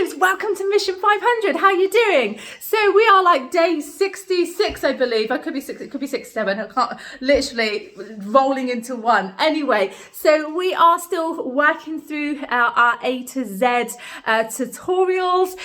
guys, welcome to Mission 500. How are you doing? So we are like day 66, I believe. It could be 67. I can't, literally rolling into one. Anyway, so we are still working through our A to Z tutorials.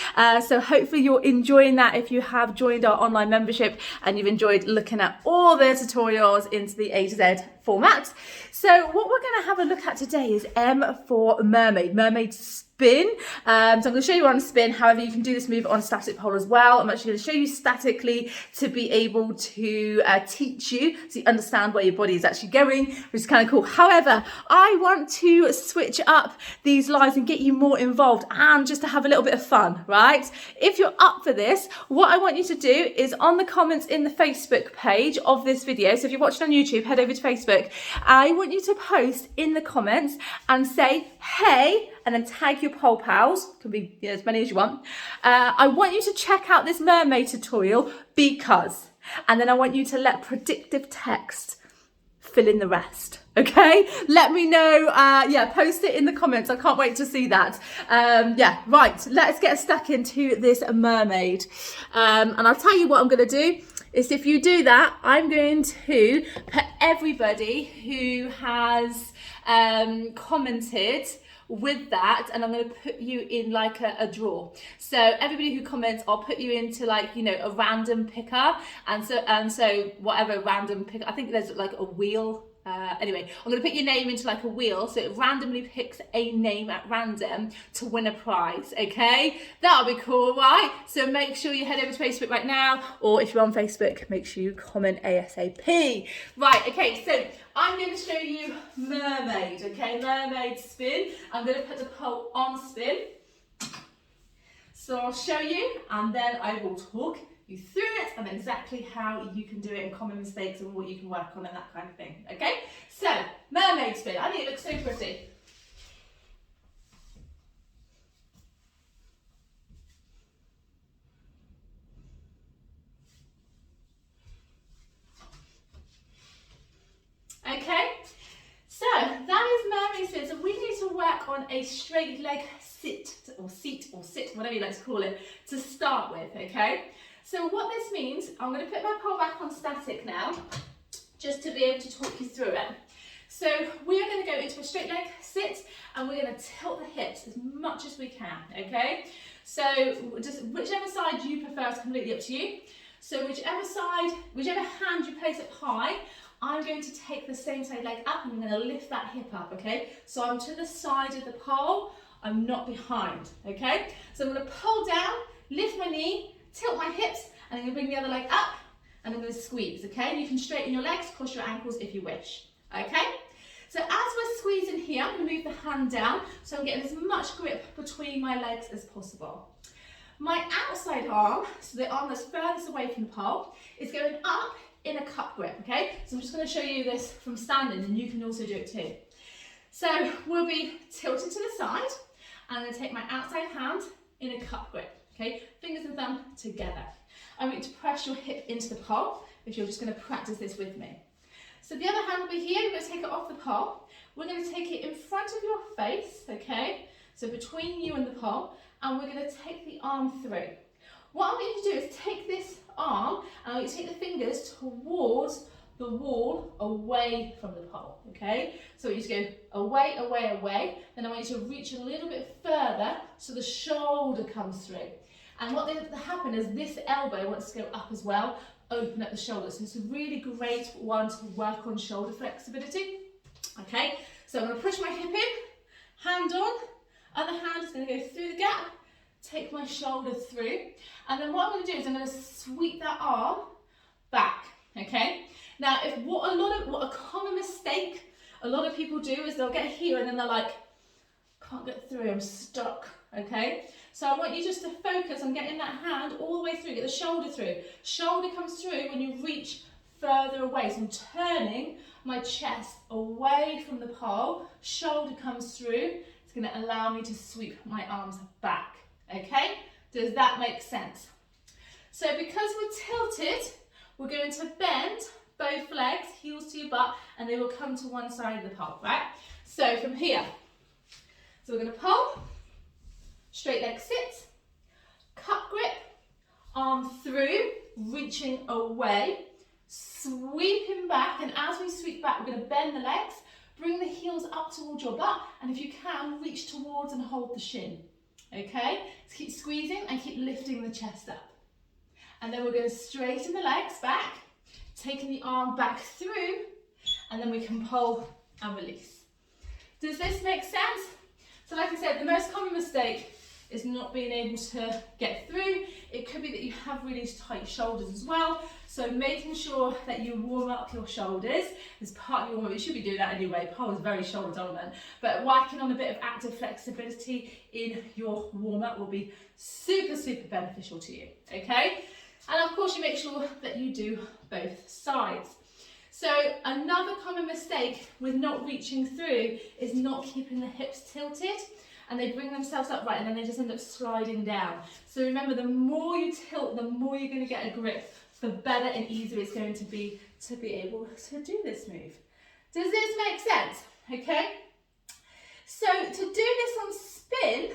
So hopefully you're enjoying that if you have joined our online membership and you've enjoyed looking at all the tutorials into the A to Z format. So what we're going to have a look at today is M for Mermaid Spin. So I'm going to show you on spin. However, you can do this move on static pole as well. I'm actually going to show you statically to be able to teach you so you understand where your body is actually going, which is kind of cool. However, I want to switch up these lives and get you more involved and just to have a little bit of fun, right? If you're up for this, what I want you to do is on the comments in the Facebook page of this video. So if you're watching on YouTube, head over to Facebook. I want you to post in the comments and say, hey, and then tag your pole pals, can be as many as you want. I want you to check out this mermaid tutorial because, and then I want you to let predictive text fill in the rest, okay? Let me know, post it in the comments. I can't wait to see that. Right, let's get stuck into this mermaid. And I'll tell you what I'm gonna do is if you do that, I'm going to put everybody who has commented with that, and I'm going to put you in like a draw. So everybody who comments, I'll put you into like, you know, a random picker, and so whatever random picker, I think there's like a wheel. Anyway, I'm going to put your name into like a wheel so it randomly picks a name at random to win a prize, okay? That'll be cool, right? So make sure you head over to Facebook right now, or if you're on Facebook, make sure you comment ASAP. Right, okay, so I'm going to show you mermaid, okay? Mermaid spin. I'm going to put the pole on spin. So I'll show you and then I will talk you through it and exactly how you can do it and common mistakes and what you can work on and that kind of thing, okay? So, mermaid spin. I think it looks so pretty. Okay, so that is mermaid spin. So we need to work on a straight leg sit, whatever you like to call it, to start with, okay? So what this means, I'm going to put my pole back on static now, just to be able to talk you through it. So we are going to go into a straight leg sit, and we're going to tilt the hips as much as we can, okay? So just whichever side you prefer is completely up to you. So whichever hand you place up high, I'm going to take the same side leg up and I'm going to lift that hip up, okay? So I'm to the side of the pole, I'm not behind, okay? So I'm going to pull down, lift my knee, tilt my hips, and I'm going to bring the other leg up, and I'm going to squeeze, okay? You can straighten your legs, cross your ankles if you wish, okay? So as we're squeezing here, I'm going to move the hand down, so I'm getting as much grip between my legs as possible. My outside arm, so the arm that's furthest away from the pole, is going up in a cup grip, okay? So I'm just going to show you this from standing, and you can also do it too. So we'll be tilted to the side, and I'm going to take my outside hand in a cup grip. Okay, fingers and thumb together. I want you to press your hip into the pole if you're just going to practice this with me. So the other hand will be here, you're going to take it off the pole. We're going to take it in front of your face, okay? So between you and the pole, and we're going to take the arm through. What I want you to do is take this arm, and I want you to take the fingers towards the wall away from the pole, okay? So you just go away, away, away. Then I want you to reach a little bit further so the shoulder comes through. And what will happen is this elbow wants to go up as well, open up the shoulder. So it's a really great one to work on shoulder flexibility. Okay, so I'm going to push my hip in, hand on, other hand is going to go through the gap, take my shoulder through, and then what I'm going to do is I'm going to sweep that arm back, okay? Now, what a common mistake a lot of people do is they'll get here and then they're like, can't get through, I'm stuck, okay? So I want you just to focus on getting that hand all the way through, get the shoulder through. Shoulder comes through when you reach further away. So I'm turning my chest away from the pole, shoulder comes through. It's going to allow me to sweep my arms back, okay? Does that make sense? So because we're tilted, we're going to bend both legs, heels to your butt, and they will come to one side of the pole, right? So from here, so we're going to pull, straight leg sit, cup grip, arm through, reaching away, sweeping back, and as we sweep back, we're going to bend the legs, bring the heels up towards your butt, and if you can, reach towards and hold the shin. Okay, so keep squeezing and keep lifting the chest up. And then we're going to straighten the legs back, taking the arm back through, and then we can pull and release. Does this make sense? So like I said, the most common mistake is not being able to get through. It could be that you have really tight shoulders as well. So making sure that you warm up your shoulders is part of your warm up. You should be doing that anyway. Pole is very shoulder dominant. But working on a bit of active flexibility in your warm up will be super, super beneficial to you. Okay? And of course you make sure that you do both sides. So another common mistake with not reaching through is not keeping the hips tilted, and they bring themselves upright and then they just end up sliding down. So remember, the more you tilt, the more you're going to get a grip, the better and easier it's going to be able to do this move. Does this make sense? Okay? So to do this on spin,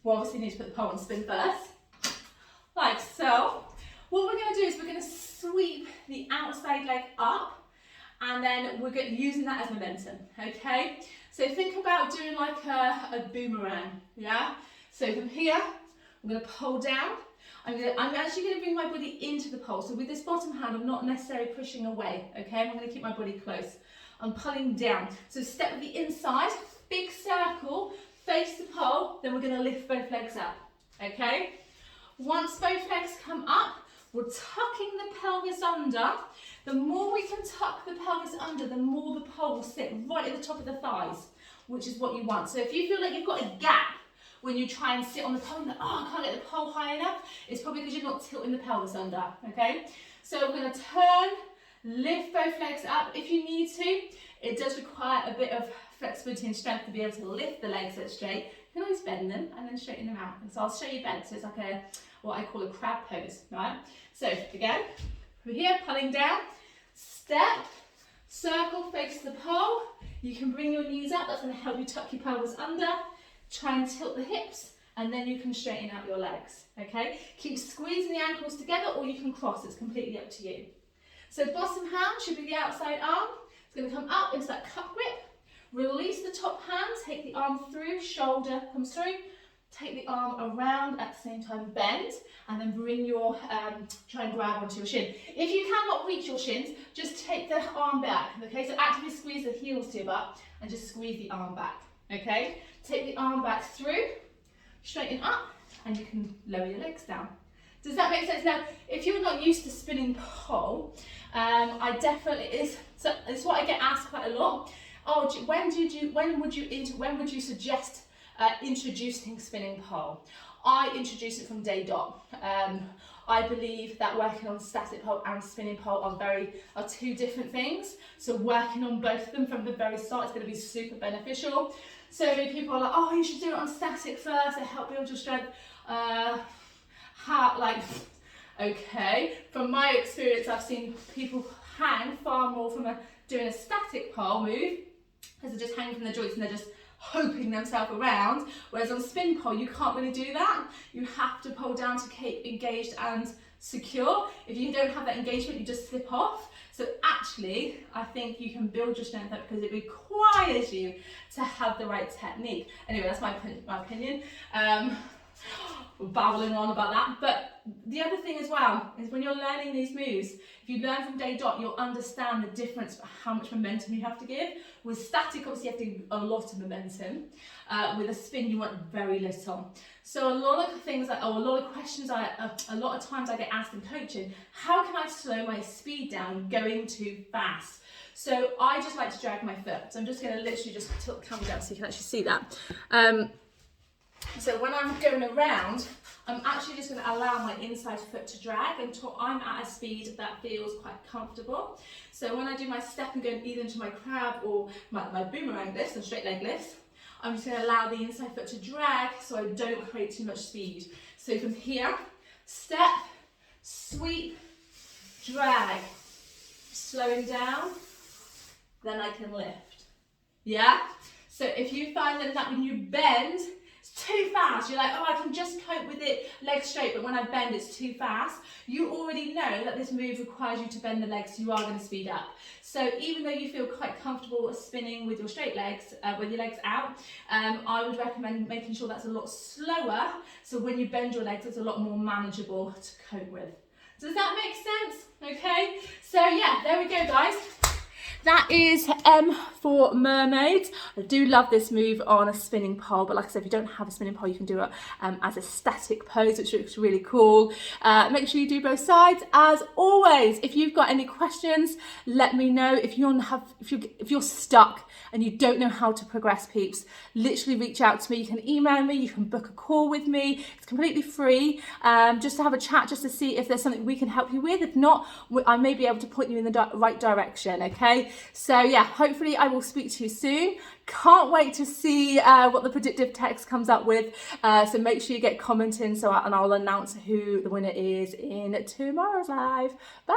we obviously need to put the pole on spin first, like so. What we're going to do is we're going to sweep the outside leg up, and then we're using that as momentum, okay? So think about doing like a boomerang, yeah? So from here, I'm going to pull down. I'm actually going to bring my body into the pole. So with this bottom hand, I'm not necessarily pushing away, okay? I'm going to keep my body close. I'm pulling down. So step with the inside, big circle, face the pole, then we're going to lift both legs up, okay? Once both legs come up, we're tucking the pelvis under. The more we can tuck the pelvis under, the more the pole will sit right at the top of the thighs, which is what you want. So if you feel like you've got a gap when you try and sit on the pole, like, oh, I can't get the pole high enough, it's probably because you're not tilting the pelvis under, okay? So we're going to turn, lift both legs up if you need to. It does require a bit of flexibility and strength to be able to lift the legs up straight. You can always bend them and then straighten them out. And so I'll show you bend. So it's like what I call a crab pose, right? So again, we're here, pulling down, step, circle, face the pole. You can bring your knees up, that's going to help you tuck your pelvis under. Try and tilt the hips, and then you can straighten out your legs, okay? Keep squeezing the ankles together, or you can cross, it's completely up to you. So bottom hand should be the outside arm. It's going to come up into that cup grip. Release the top hand, take the arm through, shoulder comes through. Take the arm around, at the same time bend, and then bring your, try and grab onto your shin. If you cannot reach your shins, just take the arm back, okay? So actively squeeze the heels to your butt and just squeeze the arm back, okay? Take the arm back through, straighten up, and you can lower your legs down. Does that make sense? Now, if you're not used to spinning pole, it's what I get asked quite a lot. Oh, when would you suggest introducing spinning pole? I introduce it from day dot. I believe that working on static pole and spinning pole are two different things. So working on both of them from the very start is going to be super beneficial. So many people are like, oh, you should do it on static first to help build your strength. Okay. From my experience, I've seen people hang far more from doing a static pole move, because they're just hanging from the joints and they're just hoping themselves around, whereas on spin pole you can't really do that. You have to pull down to keep engaged and secure. If you don't have that engagement, you just slip off. So actually, I think you can build your strength up because it requires you to have the right technique. Anyway, that's my opinion. We're babbling on about that. But the other thing as well is when you're learning these moves, if you learn from day dot, you'll understand the difference for how much momentum you have to give. With static, obviously you have to give a lot of momentum. With a spin, you want very little. So a lot of things, a lot of questions, a lot of times I get asked in coaching, how can I slow my speed down going too fast? So I just like to drag my foot. So I'm just going to literally just tilt the camera down so you can actually see that. So when I'm going around, I'm actually just going to allow my inside foot to drag until I'm at a speed that feels quite comfortable. So when I do my step and going either into my crab or my boomerang lift and straight leg lift, I'm just going to allow the inside foot to drag so I don't create too much speed. So from here, step, sweep, drag, slowing down, then I can lift. Yeah? So if you find that when you bend, too fast, fast, you're like, oh, I can just cope with it legs straight, but when I bend it's too fast, you already know that this move requires you to bend the legs, so you are going to speed up. So even though you feel quite comfortable spinning with your straight legs, with your legs out, I would recommend making sure that's a lot slower, so when you bend your legs it's a lot more manageable to cope with. Does that make sense? Okay, so yeah, there we go guys. That is for mermaids. I do love this move on a spinning pole, but like I said, if you don't have a spinning pole, you can do it as a static pose, which looks really cool. Make sure you do both sides. As always, if you've got any questions, let me know. If you're stuck and you don't know how to progress, peeps, literally reach out to me. You can email me, you can book a call with me. It's completely free, just to have a chat, just to see if there's something we can help you with. If not, I may be able to point you in the right direction, okay? So yeah, hopefully I will speak to you soon. Can't wait to see what the predictive text comes up with. So make sure you get commenting, and I'll announce who the winner is in tomorrow's live. Bye.